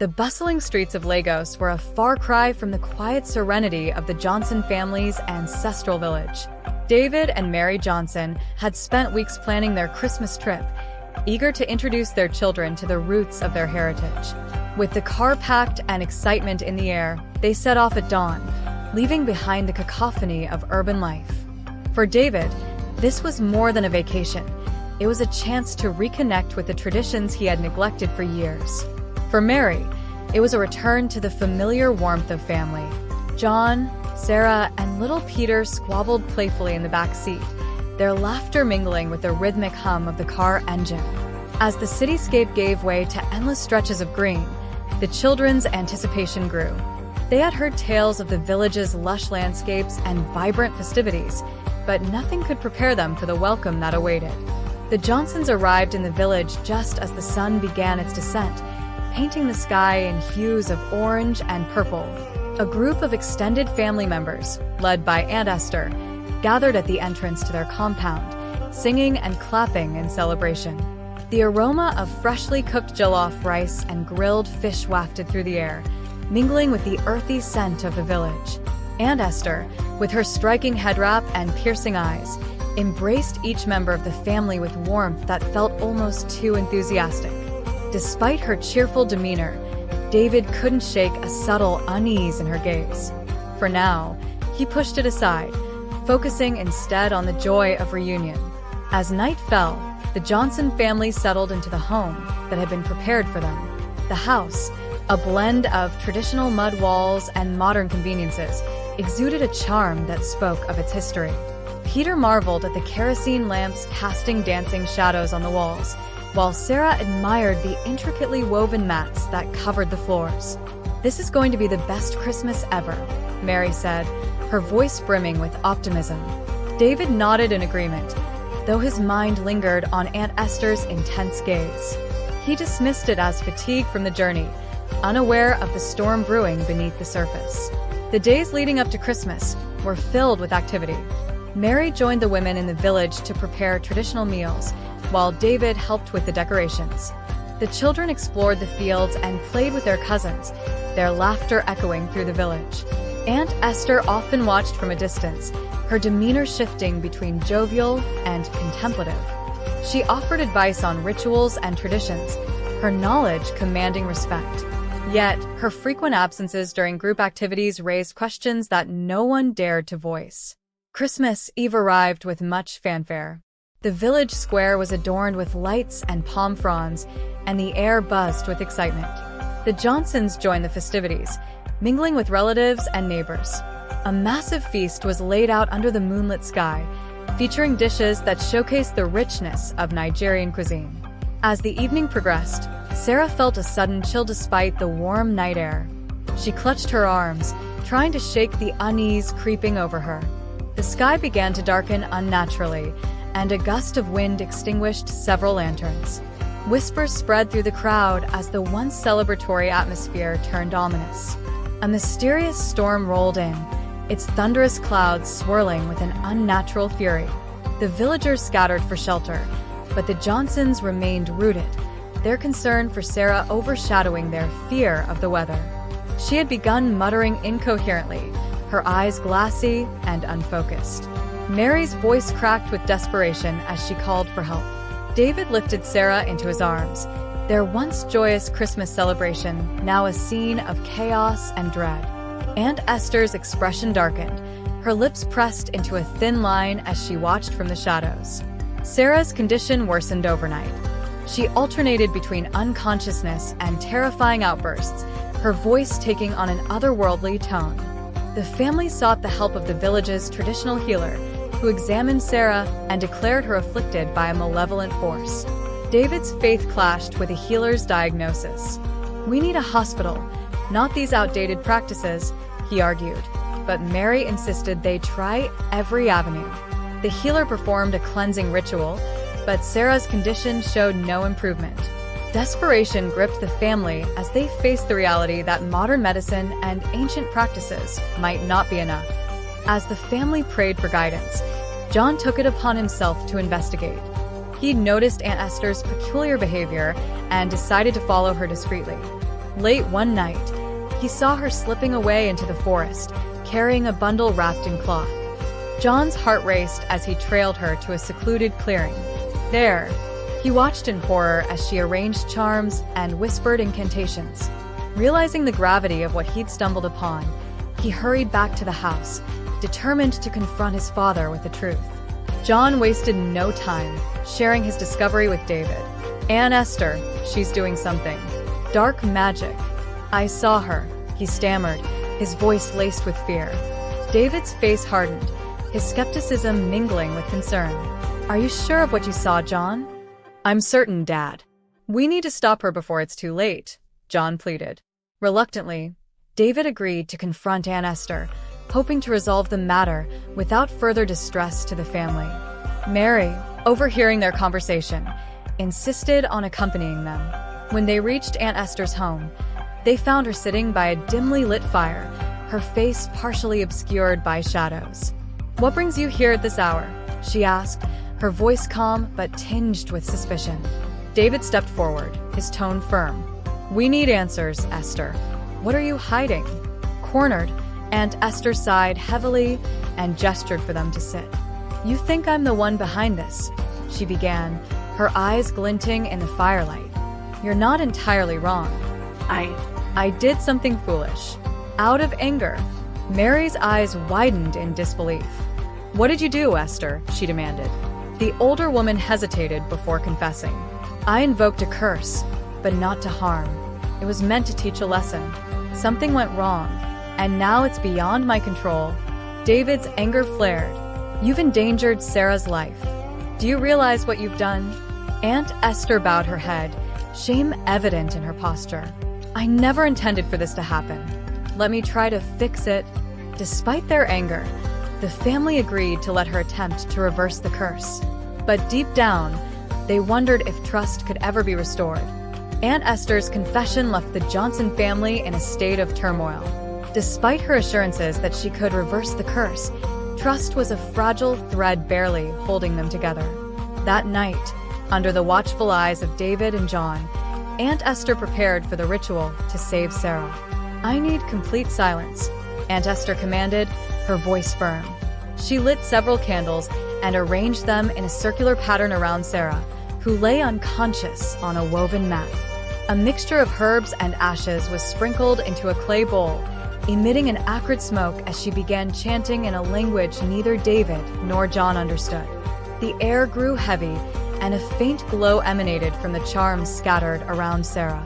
The bustling streets of Lagos were a far cry from the quiet serenity of the Johnson family's ancestral village. David and Mary Johnson had spent weeks planning their Christmas trip, eager to introduce their children to the roots of their heritage. With the car packed and excitement in the air, they set off at dawn, leaving behind the cacophony of urban life. For David, this was more than a vacation. It was a chance to reconnect with the traditions he had neglected for years. For Mary, it was a return to the familiar warmth of family. John, Sarah, and little Peter squabbled playfully in the back seat, their laughter mingling with the rhythmic hum of the car engine. As the cityscape gave way to endless stretches of green, the children's anticipation grew. They had heard tales of the village's lush landscapes and vibrant festivities, but nothing could prepare them for the welcome that awaited. The Johnsons arrived in the village just as the sun began its descent, painting the sky in hues of orange and purple. A group of extended family members, led by Aunt Esther, gathered at the entrance to their compound, singing and clapping in celebration. The aroma of freshly cooked jollof rice and grilled fish wafted through the air, mingling with the earthy scent of the village. Aunt Esther, with her striking head wrap and piercing eyes, embraced each member of the family with warmth that felt almost too enthusiastic. Despite her cheerful demeanor, David couldn't shake a subtle unease in her gaze. For now, he pushed it aside, focusing instead on the joy of reunion. As night fell, the Johnson family settled into the home that had been prepared for them. The house, a blend of traditional mud walls and modern conveniences, exuded a charm that spoke of its history. Peter marveled at the kerosene lamps casting dancing shadows on the walls, while Sarah admired the intricately woven mats that covered the floors. "This is going to be the best Christmas ever," Mary said, her voice brimming with optimism. David nodded in agreement, though his mind lingered on Aunt Esther's intense gaze. He dismissed it as fatigue from the journey, unaware of the storm brewing beneath the surface. The days leading up to Christmas were filled with activity. Mary joined the women in the village to prepare traditional meals, while David helped with the decorations. The children explored the fields and played with their cousins, their laughter echoing through the village. Aunt Esther often watched from a distance, her demeanor shifting between jovial and contemplative. She offered advice on rituals and traditions, her knowledge commanding respect. Yet, her frequent absences during group activities raised questions that no one dared to voice. Christmas Eve arrived with much fanfare. The village square was adorned with lights and palm fronds, and the air buzzed with excitement. The Johnsons joined the festivities, mingling with relatives and neighbors. A massive feast was laid out under the moonlit sky, featuring dishes that showcased the richness of Nigerian cuisine. As the evening progressed, Sarah felt a sudden chill despite the warm night air. She clutched her arms, trying to shake the unease creeping over her. The sky began to darken unnaturally, and a gust of wind extinguished several lanterns. Whispers spread through the crowd as the once celebratory atmosphere turned ominous. A mysterious storm rolled in, its thunderous clouds swirling with an unnatural fury. The villagers scattered for shelter, but the Johnsons remained rooted, their concern for Sarah overshadowing their fear of the weather. She had begun muttering incoherently, her eyes glassy and unfocused. Mary's voice cracked with desperation as she called for help. David lifted Sarah into his arms, their once joyous Christmas celebration now a scene of chaos and dread. Aunt Esther's expression darkened, her lips pressed into a thin line as she watched from the shadows. Sarah's condition worsened overnight. She alternated between unconsciousness and terrifying outbursts, her voice taking on an otherworldly tone. The family sought the help of the village's traditional healer, who examined Sarah and declared her afflicted by a malevolent force. David's faith clashed with the healer's diagnosis. "We need a hospital, not these outdated practices," he argued, but Mary insisted they try every avenue. The healer performed a cleansing ritual, but Sarah's condition showed no improvement. Desperation gripped the family as they faced the reality that modern medicine and ancient practices might not be enough. As the family prayed for guidance, John took it upon himself to investigate. He'd noticed Aunt Esther's peculiar behavior and decided to follow her discreetly. Late one night, he saw her slipping away into the forest, carrying a bundle wrapped in cloth. John's heart raced as he trailed her to a secluded clearing. There, he watched in horror as she arranged charms and whispered incantations. Realizing the gravity of what he'd stumbled upon, he hurried back to the house, determined to confront his father with the truth. John wasted no time, sharing his discovery with David. Aunt Esther, she's doing something. Dark magic. I saw her, he stammered, his voice laced with fear. David's face hardened, his skepticism mingling with concern. Are you sure of what you saw, John? I'm certain, Dad. We need to stop her before it's too late, John pleaded. Reluctantly, David agreed to confront Aunt Esther, hoping to resolve the matter without further distress to the family. Mary, overhearing their conversation, insisted on accompanying them. When they reached Aunt Esther's home, they found her sitting by a dimly lit fire, her face partially obscured by shadows. What brings you here at this hour? She asked, her voice calm but tinged with suspicion. David stepped forward, his tone firm. We need answers, Esther. What are you hiding? Cornered, Aunt Esther sighed heavily and gestured for them to sit. You think I'm the one behind this, she began, her eyes glinting in the firelight. You're not entirely wrong. I did something foolish. Out of anger. Mary's eyes widened in disbelief. What did you do, Esther? She demanded. The older woman hesitated before confessing. I invoked a curse, but not to harm. It was meant to teach a lesson. Something went wrong, and now it's beyond my control. David's anger flared. You've endangered Sarah's life. Do you realize what you've done? Aunt Esther bowed her head, shame evident in her posture. I never intended for this to happen. Let me try to fix it. Despite their anger, the family agreed to let her attempt to reverse the curse. But deep down, they wondered if trust could ever be restored. Aunt Esther's confession left the Johnson family in a state of turmoil. Despite her assurances that she could reverse the curse, trust was a fragile thread barely holding them together. That night, under the watchful eyes of David and John, Aunt Esther prepared for the ritual to save Sarah. I need complete silence, Aunt Esther commanded, her voice firm. She lit several candles and arranged them in a circular pattern around Sarah, who lay unconscious on a woven mat. A mixture of herbs and ashes was sprinkled into a clay bowl, emitting an acrid smoke as she began chanting in a language neither David nor John understood. The air grew heavy, and a faint glow emanated from the charms scattered around Sarah.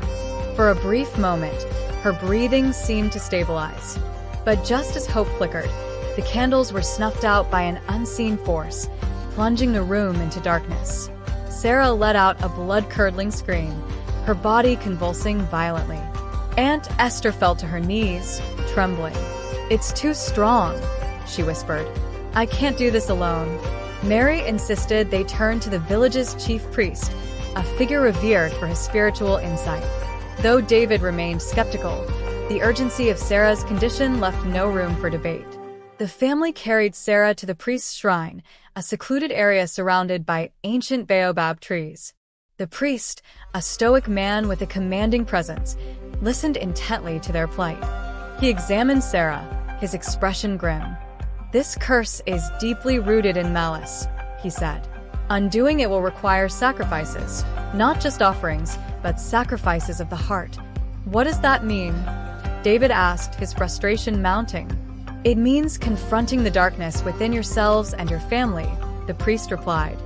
For a brief moment, her breathing seemed to stabilize. But just as hope flickered, the candles were snuffed out by an unseen force, plunging the room into darkness. Sarah let out a blood-curdling scream, her body convulsing violently. Aunt Esther fell to her knees, trembling. It's too strong, she whispered. I can't do this alone. Mary insisted they turn to the village's chief priest, a figure revered for his spiritual insight. Though David remained skeptical, the urgency of Sarah's condition left no room for debate. The family carried Sarah to the priest's shrine, a secluded area surrounded by ancient baobab trees. The priest, a stoic man with a commanding presence, listened intently to their plight. He examined Sarah, his expression grim. This curse is deeply rooted in malice, he said. Undoing it will require sacrifices, not just offerings, but sacrifices of the heart. What does that mean? David asked, his frustration mounting. It means confronting the darkness within yourselves and your family, the priest replied.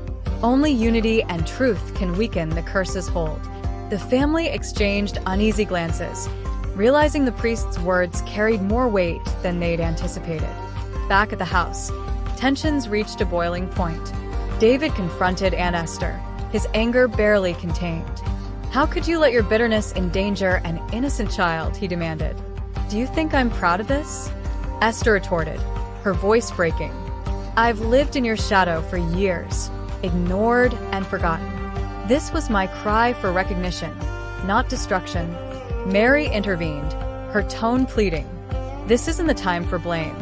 Only unity and truth can weaken the curse's hold. The family exchanged uneasy glances, realizing the priest's words carried more weight than they'd anticipated. Back at the house, tensions reached a boiling point. David confronted Aunt Esther, his anger barely contained. How could you let your bitterness endanger an innocent child, he demanded. Do you think I'm proud of this? Esther retorted, her voice breaking. I've lived in your shadow for years, ignored and forgotten. This was my cry for recognition, not destruction. Mary intervened, her tone pleading. This isn't the time for blame.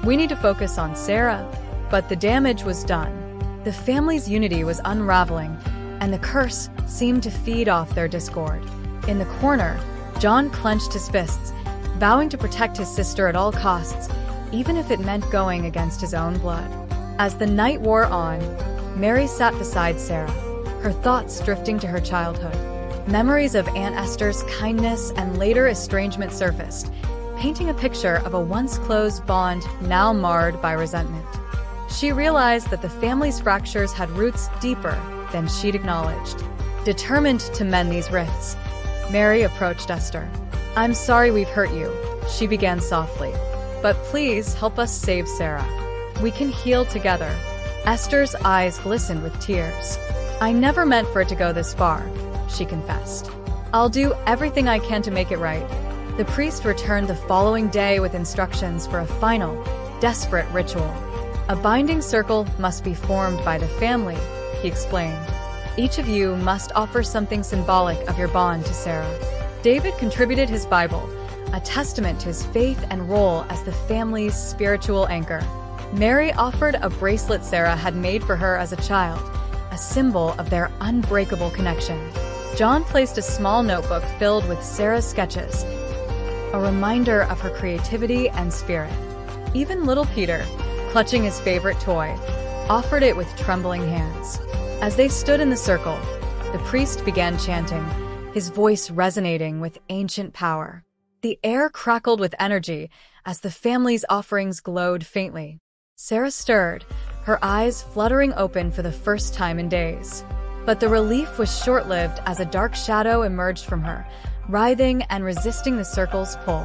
We need to focus on Sarah. But the damage was done. The family's unity was unraveling, and the curse seemed to feed off their discord. In the corner, John clenched his fists, vowing to protect his sister at all costs, even if it meant going against his own blood. As the night wore on, Mary sat beside Sarah, her thoughts drifting to her childhood. Memories of Aunt Esther's kindness and later estrangement surfaced, painting a picture of a once-close bond now marred by resentment. She realized that the family's fractures had roots deeper than she'd acknowledged. Determined to mend these rifts, Mary approached Esther. "I'm sorry we've hurt you," she began softly, "but please help us save Sarah. We can heal together." Esther's eyes glistened with tears. "I never meant for it to go this far," she confessed. "I'll do everything I can to make it right." The priest returned the following day with instructions for a final, desperate ritual. "A binding circle must be formed by the family," he explained. "Each of you must offer something symbolic of your bond to Sarah." David contributed his Bible, a testament to his faith and role as the family's spiritual anchor. Mary offered a bracelet Sarah had made for her as a child, a symbol of their unbreakable connection. John placed a small notebook filled with Sarah's sketches, a reminder of her creativity and spirit. Even little Peter, clutching his favorite toy, offered it with trembling hands. As they stood in the circle, the priest began chanting, his voice resonating with ancient power. The air crackled with energy as the family's offerings glowed faintly. Sarah stirred, her eyes fluttering open for the first time in days. But the relief was short-lived as a dark shadow emerged from her, writhing and resisting the circle's pull.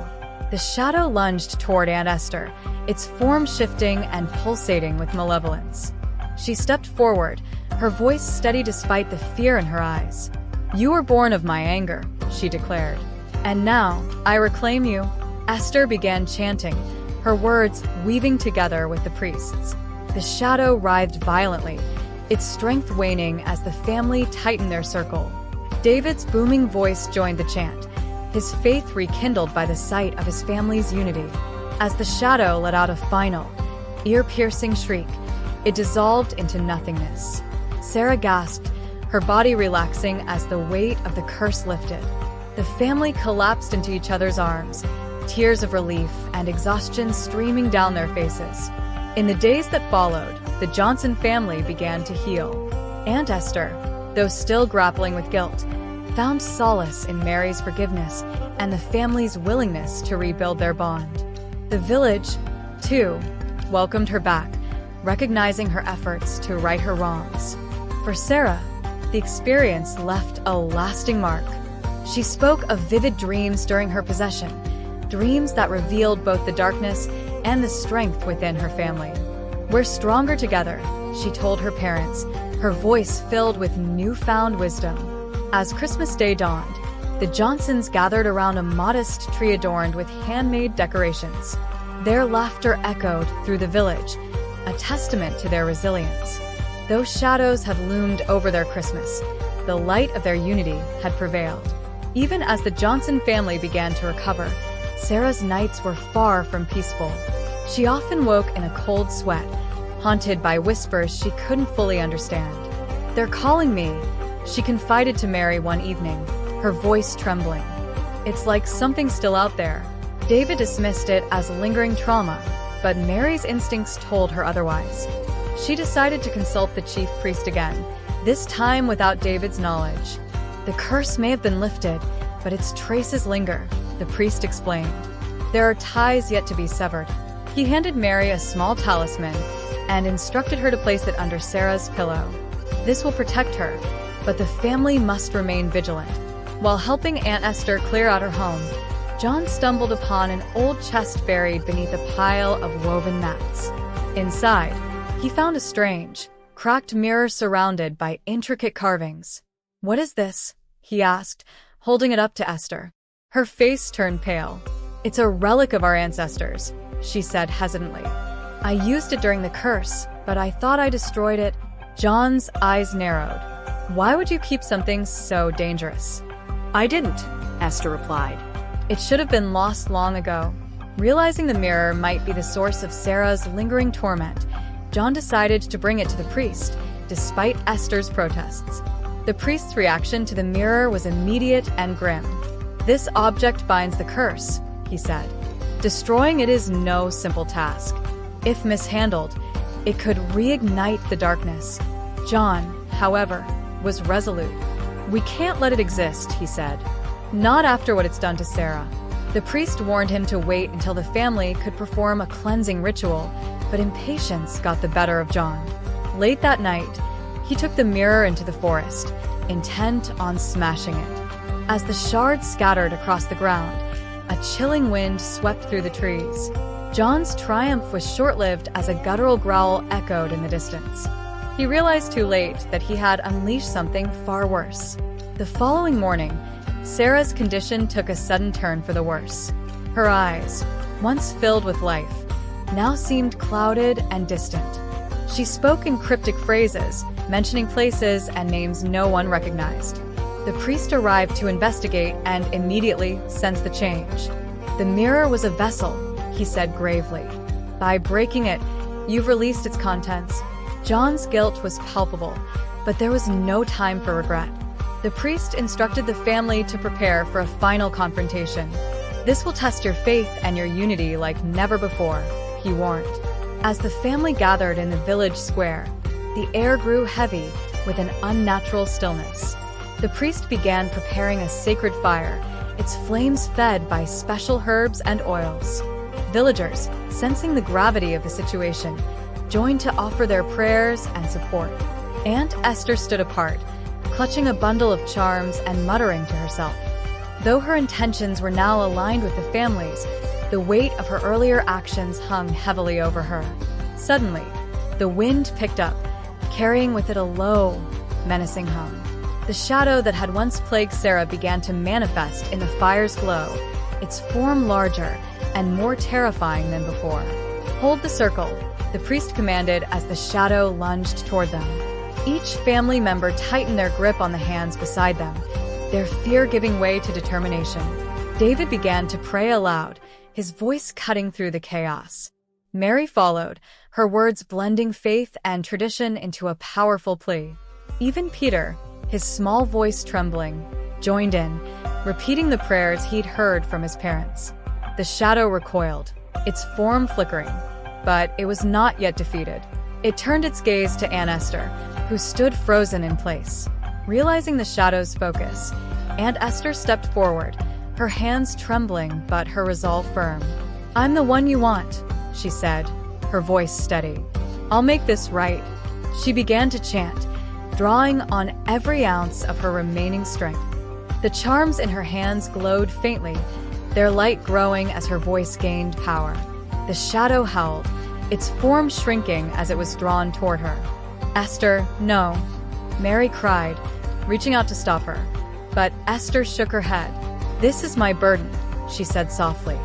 The shadow lunged toward Aunt Esther, its form shifting and pulsating with malevolence. She stepped forward, her voice steady despite the fear in her eyes. "You were born of my anger," she declared. "And now, I reclaim you." Esther began chanting, her words weaving together with the priest's. The shadow writhed violently, its strength waning as the family tightened their circle. David's booming voice joined the chant, his faith rekindled by the sight of his family's unity. As the shadow let out a final, ear-piercing shriek, it dissolved into nothingness. Sarah gasped, her body relaxing as the weight of the curse lifted. The family collapsed into each other's arms, tears of relief and exhaustion streaming down their faces. In the days that followed, the Johnson family began to heal. Aunt Esther, though still grappling with guilt, found solace in Mary's forgiveness and the family's willingness to rebuild their bond. The village, too, welcomed her back, recognizing her efforts to right her wrongs. For Sarah, the experience left a lasting mark. She spoke of vivid dreams during her possession, dreams that revealed both the darkness and the strength within her family. "We're stronger together," she told her parents, her voice filled with newfound wisdom. As Christmas Day dawned, the Johnsons gathered around a modest tree adorned with handmade decorations. Their laughter echoed through the village, a testament to their resilience. Though shadows had loomed over their Christmas, the light of their unity had prevailed. Even as the Johnson family began to recover, Sarah's nights were far from peaceful. She often woke in a cold sweat, haunted by whispers she couldn't fully understand. "They're calling me," she confided to Mary one evening, her voice trembling. "It's like something's still out there." David dismissed it as lingering trauma, but Mary's instincts told her otherwise. She decided to consult the chief priest again, this time without David's knowledge. "The curse may have been lifted, but its traces linger," the priest explained. "There are ties yet to be severed." He handed Mary a small talisman and instructed her to place it under Sarah's pillow. "This will protect her, but the family must remain vigilant." While helping Aunt Esther clear out her home, John stumbled upon an old chest buried beneath a pile of woven mats. Inside, he found a strange, cracked mirror surrounded by intricate carvings. "What is this?" he asked, holding it up to Esther. Her face turned pale. "It's a relic of our ancestors," she said hesitantly. "I used it during the curse, but I thought I destroyed it." John's eyes narrowed. "Why would you keep something so dangerous?" "I didn't," Esther replied. "It should have been lost long ago." Realizing the mirror might be the source of Sarah's lingering torment, John decided to bring it to the priest, despite Esther's protests. The priest's reaction to the mirror was immediate and grim. "This object binds the curse," he said. "Destroying it is no simple task. If mishandled, it could reignite the darkness." John, however, was resolute. "We can't let it exist," he said. "Not after what it's done to Sarah." The priest warned him to wait until the family could perform a cleansing ritual, but impatience got the better of John. Late that night, he took the mirror into the forest, intent on smashing it. As the shards scattered across the ground, a chilling wind swept through the trees. John's triumph was short-lived as a guttural growl echoed in the distance. He realized too late that he had unleashed something far worse. The following morning, Sarah's condition took a sudden turn for the worse. Her eyes, once filled with life, now seemed clouded and distant. She spoke in cryptic phrases, mentioning places and names no one recognized. The priest arrived to investigate and immediately sensed the change. "The mirror was a vessel," he said gravely. "By breaking it, you've released its contents." John's guilt was palpable, but there was no time for regret. The priest instructed the family to prepare for a final confrontation. "This will test your faith and your unity like never before," he warned. As the family gathered in the village square, the air grew heavy with an unnatural stillness. The priest began preparing a sacred fire, its flames fed by special herbs and oils. Villagers, sensing the gravity of the situation, joined to offer their prayers and support. Aunt Esther stood apart, clutching a bundle of charms and muttering to herself. Though her intentions were now aligned with the family's, the weight of her earlier actions hung heavily over her. Suddenly, the wind picked up, carrying with it a low, menacing hum. The shadow that had once plagued Sarah began to manifest in the fire's glow, its form larger and more terrifying than before. "Hold the circle," the priest commanded as the shadow lunged toward them. Each family member tightened their grip on the hands beside them, their fear giving way to determination. David began to pray aloud, his voice cutting through the chaos. Mary followed, her words blending faith and tradition into a powerful plea. Even Peter, his small voice trembling, joined in, repeating the prayers he'd heard from his parents. The shadow recoiled, its form flickering, but it was not yet defeated. It turned its gaze to Aunt Esther, who stood frozen in place. Realizing the shadow's focus, Aunt Esther stepped forward, her hands trembling but her resolve firm. "I'm the one you want," she said, her voice steady. "I'll make this right." She began to chant, drawing on every ounce of her remaining strength. The charms in her hands glowed faintly, their light growing as her voice gained power. The shadow howled, its form shrinking as it was drawn toward her. "Esther, no," Mary cried, reaching out to stop her. But Esther shook her head. "This is my burden," she said softly.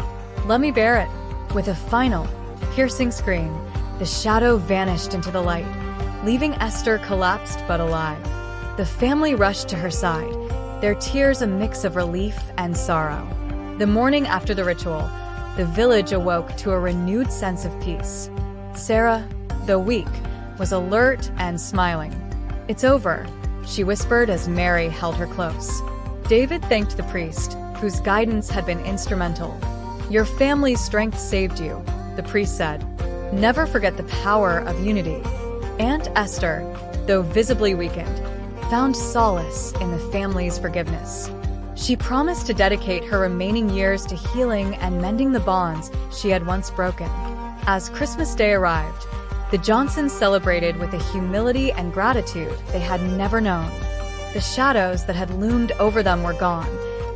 "Let me bear it." With a final, piercing scream, the shadow vanished into the light, leaving Esther collapsed but alive. The family rushed to her side, their tears a mix of relief and sorrow. The morning after the ritual, the village awoke to a renewed sense of peace. Sarah, though weak, was alert and smiling. "It's over," she whispered as Mary held her close. David thanked the priest, whose guidance had been instrumental. "Your family's strength saved you," the priest said. "Never forget the power of unity." Aunt Esther, though visibly weakened, found solace in the family's forgiveness. She promised to dedicate her remaining years to healing and mending the bonds she had once broken. As Christmas Day arrived, the Johnsons celebrated with a humility and gratitude they had never known. The shadows that had loomed over them were gone,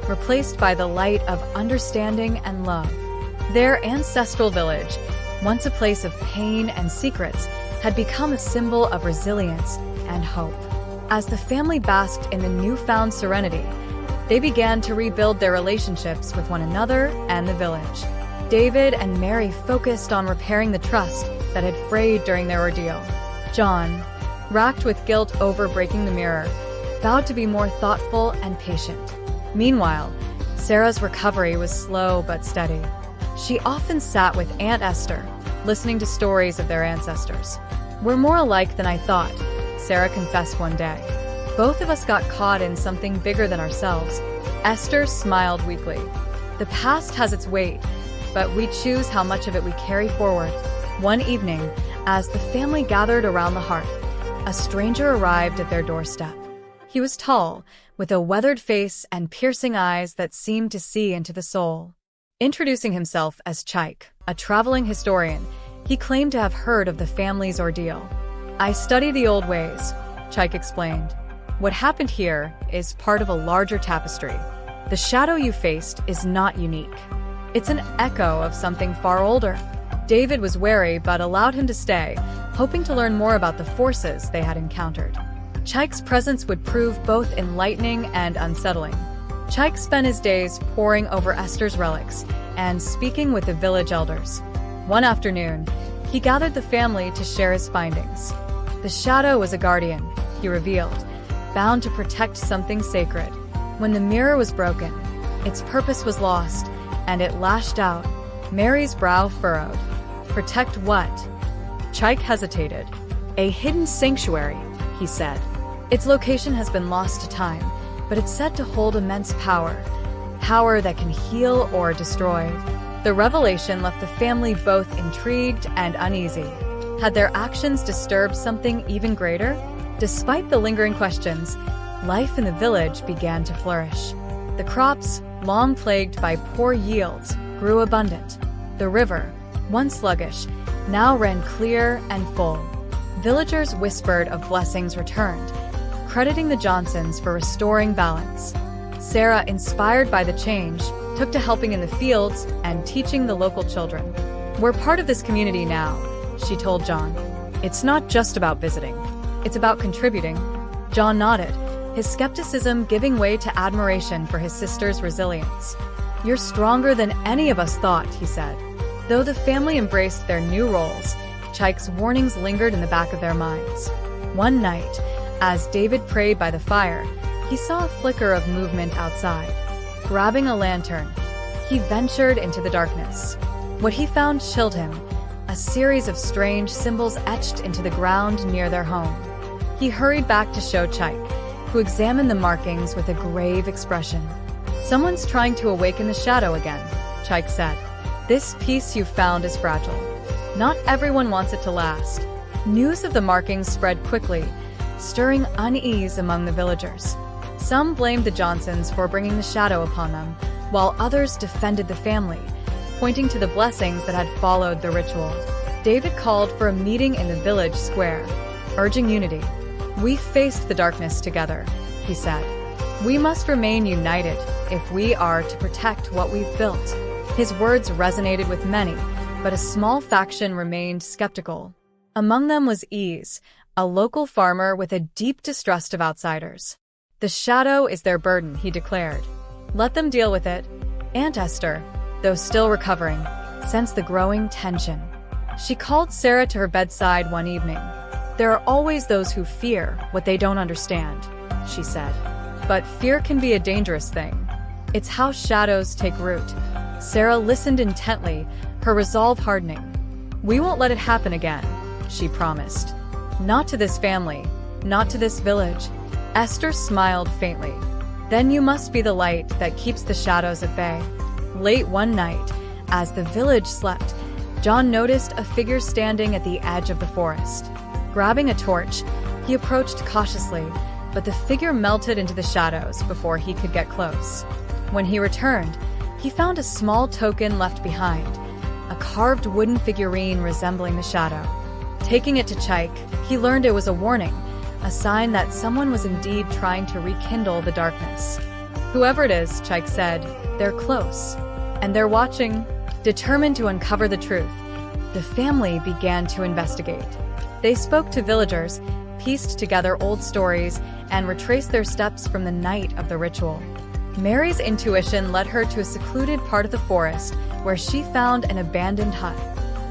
replaced by the light of understanding and love. Their ancestral village, once a place of pain and secrets, had become a symbol of resilience and hope. As the family basked in the newfound serenity, they began to rebuild their relationships with one another and the village. David and Mary focused on repairing the trust that had frayed during their ordeal. John, racked with guilt over breaking the mirror, vowed to be more thoughtful and patient. Meanwhile, Sarah's recovery was slow but steady. She often sat with Aunt Esther, listening to stories of their ancestors. "We're more alike than I thought," Sarah confessed one day. "Both of us got caught in something bigger than ourselves, Esther smiled weakly. The past has its weight, but we choose how much of it we carry forward. One evening, as the family gathered around the hearth, a stranger arrived at their doorstep. He was tall, with a weathered face and piercing eyes that seemed to see into the soul. Introducing himself as Chaik, a traveling historian, he claimed to have heard of the family's ordeal. "I study the old ways," Chaik explained. "What happened here is part of a larger tapestry. The shadow you faced is not unique. It's an echo of something far older." David was wary but allowed him to stay, hoping to learn more about the forces they had encountered. Chaik's presence would prove both enlightening and unsettling. Chaik spent his days poring over Esther's relics and speaking with the village elders. One afternoon, he gathered the family to share his findings. The shadow was a guardian, he revealed, bound to protect something sacred. When the mirror was broken, its purpose was lost, and it lashed out. Mary's brow furrowed. "Protect what?" Chaik hesitated. "A hidden sanctuary," he said. "Its location has been lost to time, but it's said to hold immense power. Power that can heal or destroy." The revelation left the family both intrigued and uneasy. Had their actions disturbed something even greater? Despite the lingering questions, life in the village began to flourish. The crops, long plagued by poor yields, grew abundant. The river, once sluggish, now ran clear and full. Villagers whispered of blessings returned, crediting the Johnsons for restoring balance. Sarah, inspired by the change, took to helping in the fields and teaching the local children. "We're part of this community now," she told John. "It's not just about visiting. It's about contributing." John nodded, his skepticism giving way to admiration for his sister's resilience. "You're stronger than any of us thought," he said. Though the family embraced their new roles, Chaik's warnings lingered in the back of their minds. One night, as David prayed by the fire, he saw a flicker of movement outside. Grabbing a lantern, he ventured into the darkness. What he found chilled him, a series of strange symbols etched into the ground near their home. He hurried back to show Chaik, who examined the markings with a grave expression. "Someone's trying to awaken the shadow again," Chaik said. "This piece you found is fragile. Not everyone wants it to last." News of the markings spread quickly, stirring unease among the villagers. Some blamed the Johnsons for bringing the shadow upon them, while others defended the family, pointing to the blessings that had followed the ritual. David called for a meeting in the village square, urging unity. "We faced the darkness together," he said. "We must remain united if we are to protect what we've built." His words resonated with many, but a small faction remained skeptical. Among them was Ease, a local farmer with a deep distrust of outsiders. "The shadow is their burden," he declared. "Let them deal with it." Aunt Esther, though still recovering, sensed the growing tension. She called Sarah to her bedside one evening. "There are always those who fear what they don't understand," she said. "But fear can be a dangerous thing. It's how shadows take root." Sarah listened intently, her resolve hardening. "We won't let it happen again," she promised. "Not to this family, not to this village." Esther smiled faintly. "Then you must be the light that keeps the shadows at bay." Late one night, as the village slept, John noticed a figure standing at the edge of the forest. Grabbing a torch, he approached cautiously, but the figure melted into the shadows before he could get close. When he returned, he found a small token left behind, a carved wooden figurine resembling the shadow. Taking it to Chaik, he learned it was a warning, a sign that someone was indeed trying to rekindle the darkness. "Whoever it is," Chaik said, "they're close, and they're watching." Determined to uncover the truth, the family began to investigate. They spoke to villagers, pieced together old stories, and retraced their steps from the night of the ritual. Mary's intuition led her to a secluded part of the forest where she found an abandoned hut.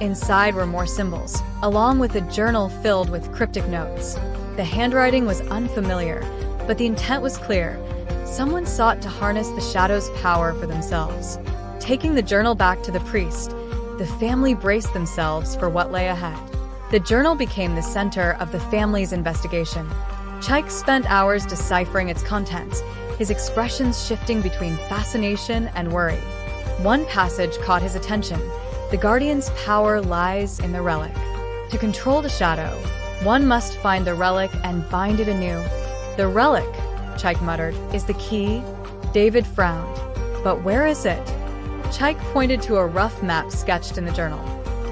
Inside were more symbols, along with a journal filled with cryptic notes. The handwriting was unfamiliar, but the intent was clear. Someone sought to harness the shadow's power for themselves. Taking the journal back to the priest, the family braced themselves for what lay ahead. The journal became the center of the family's investigation. Chaik spent hours deciphering its contents, his expressions shifting between fascination and worry. One passage caught his attention. The Guardian's power lies in the relic. To control the shadow, one must find the relic and bind it anew. The relic, Chaik muttered, is the key. David frowned. But where is it? Chaik pointed to a rough map sketched in the journal.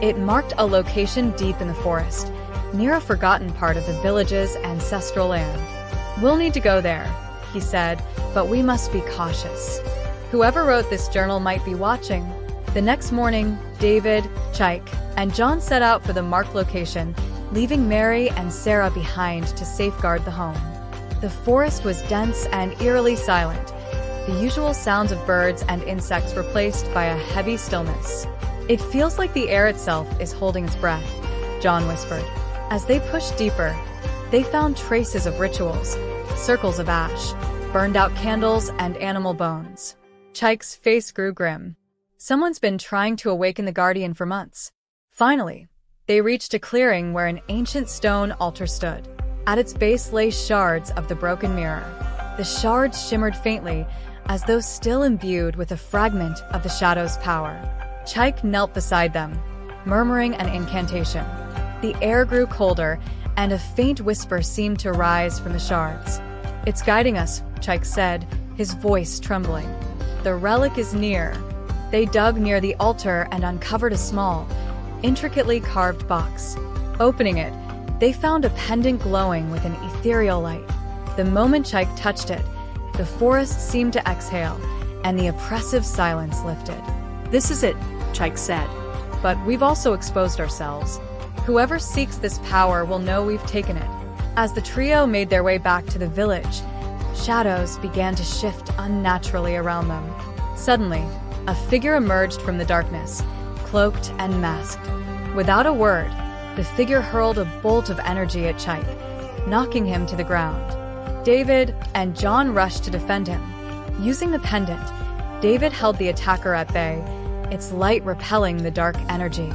It marked a location deep in the forest, near a forgotten part of the village's ancestral land. We'll need to go there, he said, but we must be cautious. Whoever wrote this journal might be watching. The next morning, David, Chaik, and John set out for the marked location, leaving Mary and Sarah behind to safeguard the home. The forest was dense and eerily silent, the usual sounds of birds and insects replaced by a heavy stillness. It feels like the air itself is holding its breath, John whispered. As they pushed deeper, they found traces of rituals, circles of ash, burned-out candles, and animal bones. Chaik's face grew grim. Someone's been trying to awaken the Guardian for months. Finally, they reached a clearing where an ancient stone altar stood. At its base lay shards of the broken mirror. The shards shimmered faintly, as though still imbued with a fragment of the shadow's power. Chaik knelt beside them, murmuring an incantation. The air grew colder, and a faint whisper seemed to rise from the shards. "It's guiding us," Chaik said, his voice trembling. "The relic is near." They dug near the altar and uncovered a small, intricately carved box. Opening it, they found a pendant glowing with an ethereal light. The moment Chaik touched it, the forest seemed to exhale, and the oppressive silence lifted. "This is it," Chaik said. "But we've also exposed ourselves. Whoever seeks this power will know we've taken it." As the trio made their way back to the village, shadows began to shift unnaturally around them. Suddenly, a figure emerged from the darkness, cloaked and masked. Without a word, the figure hurled a bolt of energy at Chaik, knocking him to the ground. David and John rushed to defend him. Using the pendant, David held the attacker at bay, its light repelling the dark energy.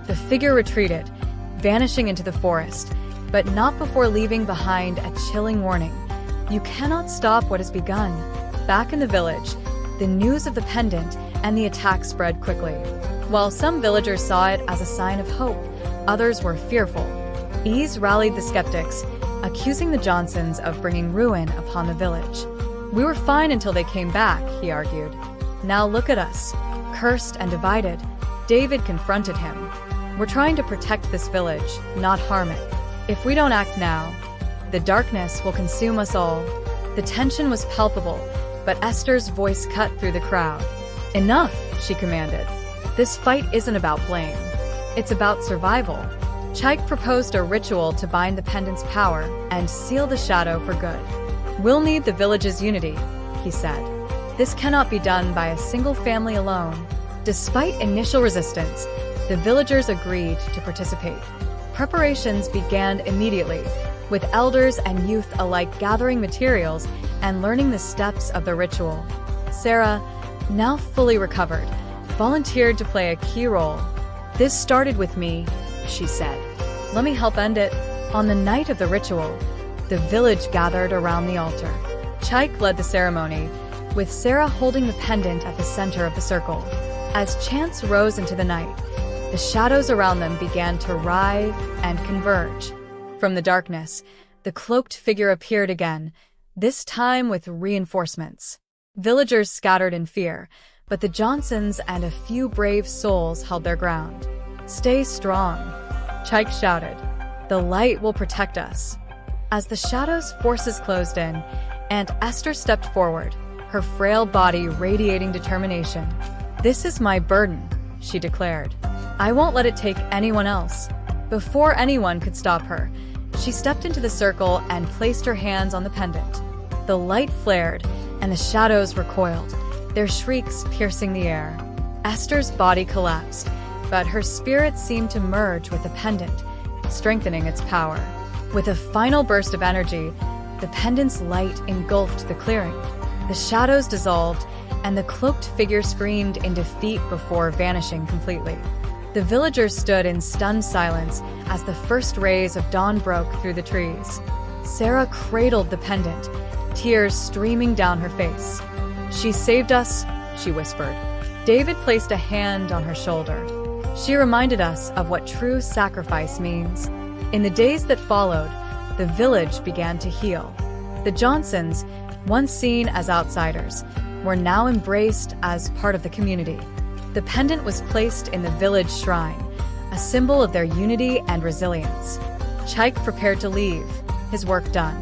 The figure retreated, vanishing into the forest, but not before leaving behind a chilling warning. You cannot stop what has begun. Back in the village, the news of the pendant and the attack spread quickly. While some villagers saw it as a sign of hope, others were fearful. Ease rallied the skeptics, accusing the Johnsons of bringing ruin upon the village. "We were fine until they came back," he argued. "Now look at us, cursed and divided." David confronted him. "We're trying to protect this village, not harm it. If we don't act now, the darkness will consume us all." The tension was palpable, but Esther's voice cut through the crowd. "Enough," she commanded. "This fight isn't about blame. It's about survival." Chaik proposed a ritual to bind the pendant's power and seal the shadow for good. "We'll need the village's unity," he said. "This cannot be done by a single family alone." Despite initial resistance, the villagers agreed to participate. Preparations began immediately, with elders and youth alike gathering materials and learning the steps of the ritual. Sarah, now fully recovered, volunteered to play a key role. "This started with me," she said. "Let me help end it." On the night of the ritual, the village gathered around the altar. Chaik led the ceremony, with Sarah holding the pendant at the center of the circle. As chants rose into the night, the shadows around them began to writhe and converge. From the darkness, the cloaked figure appeared again, this time with reinforcements. Villagers scattered in fear, but the Johnsons and a few brave souls held their ground. "Stay strong," Chaik shouted. "The light will protect us." As the shadow's forces closed in, Aunt Esther stepped forward, her frail body radiating determination. "This is my burden," she declared. "I won't let it take anyone else." Before anyone could stop her, she stepped into the circle and placed her hands on the pendant. The light flared, and the shadows recoiled, their shrieks piercing the air. Esther's body collapsed, but her spirit seemed to merge with the pendant, strengthening its power. With a final burst of energy, the pendant's light engulfed the clearing. The shadows dissolved, and the cloaked figure screamed in defeat before vanishing completely. The villagers stood in stunned silence as the first rays of dawn broke through the trees. Sarah cradled the pendant, tears streaming down her face. "She saved us," she whispered. David placed a hand on her shoulder. She reminded us of what true sacrifice means. In the days that followed, the village began to heal. The Johnsons, once seen as outsiders, were now embraced as part of the community. The pendant was placed in the village shrine, a symbol of their unity and resilience. Chaik prepared to leave, his work done.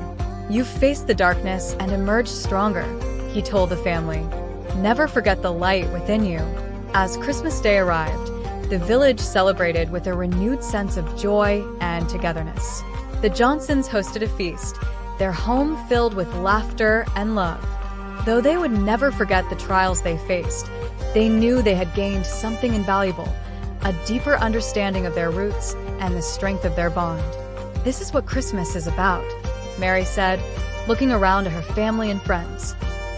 "You've faced the darkness and emerged stronger," he told the family. "Never forget the light within you." As Christmas Day arrived, the village celebrated with a renewed sense of joy and togetherness. The Johnsons hosted a feast, their home filled with laughter and love. Though they would never forget the trials they faced, they knew they had gained something invaluable, a deeper understanding of their roots and the strength of their bond. "This is what Christmas is about," Mary said, looking around at her family and friends.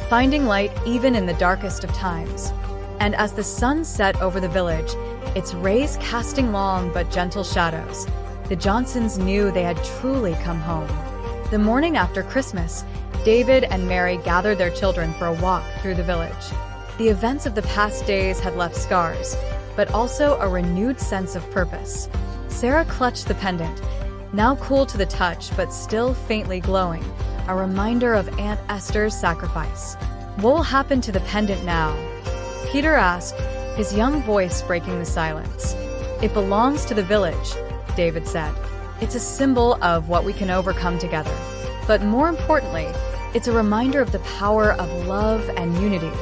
"Finding light even in the darkest of times." And as the sun set over the village, its rays casting long but gentle shadows, the Johnsons knew they had truly come home. The morning after Christmas, David and Mary gathered their children for a walk through the village. The events of the past days had left scars, but also a renewed sense of purpose. Sarah clutched the pendant, now cool to the touch but still faintly glowing, a reminder of Aunt Esther's sacrifice. "What will happen to the pendant now?" Peter asked, his young voice breaking the silence. "It belongs to the village," David said. "It's a symbol of what we can overcome together. But more importantly, it's a reminder of the power of love and unity."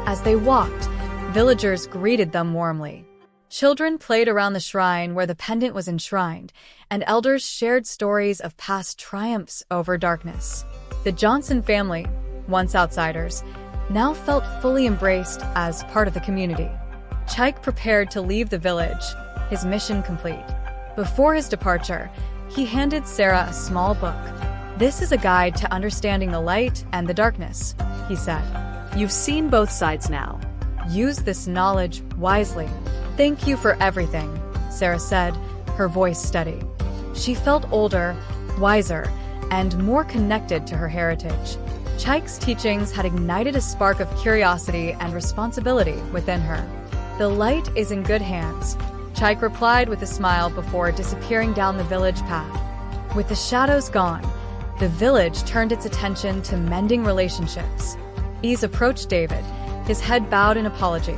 As they walked, villagers greeted them warmly. Children played around the shrine where the pendant was enshrined, and elders shared stories of past triumphs over darkness. The Johnson family, once outsiders, now felt fully embraced as part of the community. Chaik prepared to leave the village, his mission complete. Before his departure, he handed Sarah a small book. "This is a guide to understanding the light and the darkness," he said. "You've seen both sides now. Use this knowledge wisely." "Thank you for everything," Sarah said, her voice steady. She felt older, wiser, and more connected to her heritage. Chaik's teachings had ignited a spark of curiosity and responsibility within her. "The light is in good hands," Chaik replied with a smile before disappearing down the village path. With the shadows gone, the village turned its attention to mending relationships. Ease approached David, his head bowed in apology.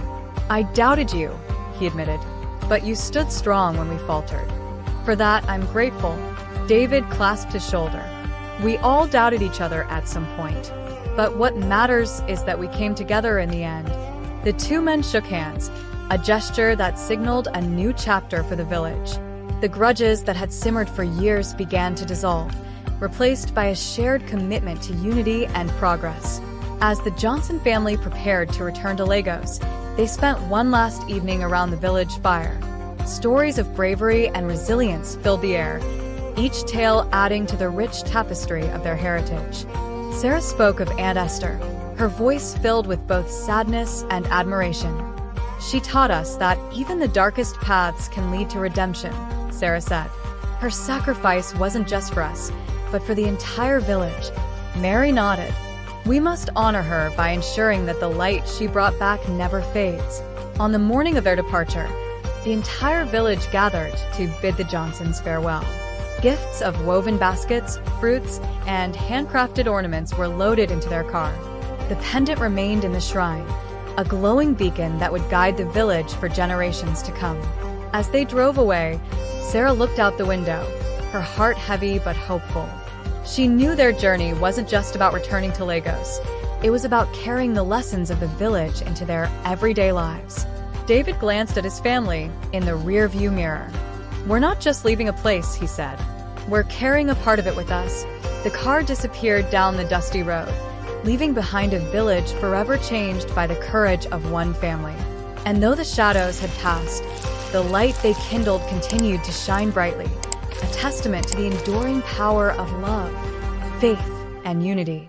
"I doubted you," he admitted, "but you stood strong when we faltered. For that, I'm grateful." David clasped his shoulder. "We all doubted each other at some point. But what matters is that we came together in the end." The two men shook hands, a gesture that signaled a new chapter for the village. The grudges that had simmered for years began to dissolve, replaced by a shared commitment to unity and progress. As the Johnson family prepared to return to Lagos, they spent one last evening around the village fire. Stories of bravery and resilience filled the air, each tale adding to the rich tapestry of their heritage. Sarah spoke of Aunt Esther, her voice filled with both sadness and admiration. "She taught us that even the darkest paths can lead to redemption," Sarah said. "Her sacrifice wasn't just for us, but for the entire village." Mary nodded. "We must honor her by ensuring that the light she brought back never fades." On the morning of their departure, the entire village gathered to bid the Johnsons farewell. Gifts of woven baskets, fruits, and handcrafted ornaments were loaded into their car. The pendant remained in the shrine, a glowing beacon that would guide the village for generations to come. As they drove away, Sarah looked out the window, her heart heavy but hopeful. She knew their journey wasn't just about returning to Lagos. It was about carrying the lessons of the village into their everyday lives. David glanced at his family in the rearview mirror. "We're not just leaving a place," he said. "We're carrying a part of it with us." The car disappeared down the dusty road, leaving behind a village forever changed by the courage of one family. And though the shadows had passed, the light they kindled continued to shine brightly, a testament to the enduring power of love, faith, and unity.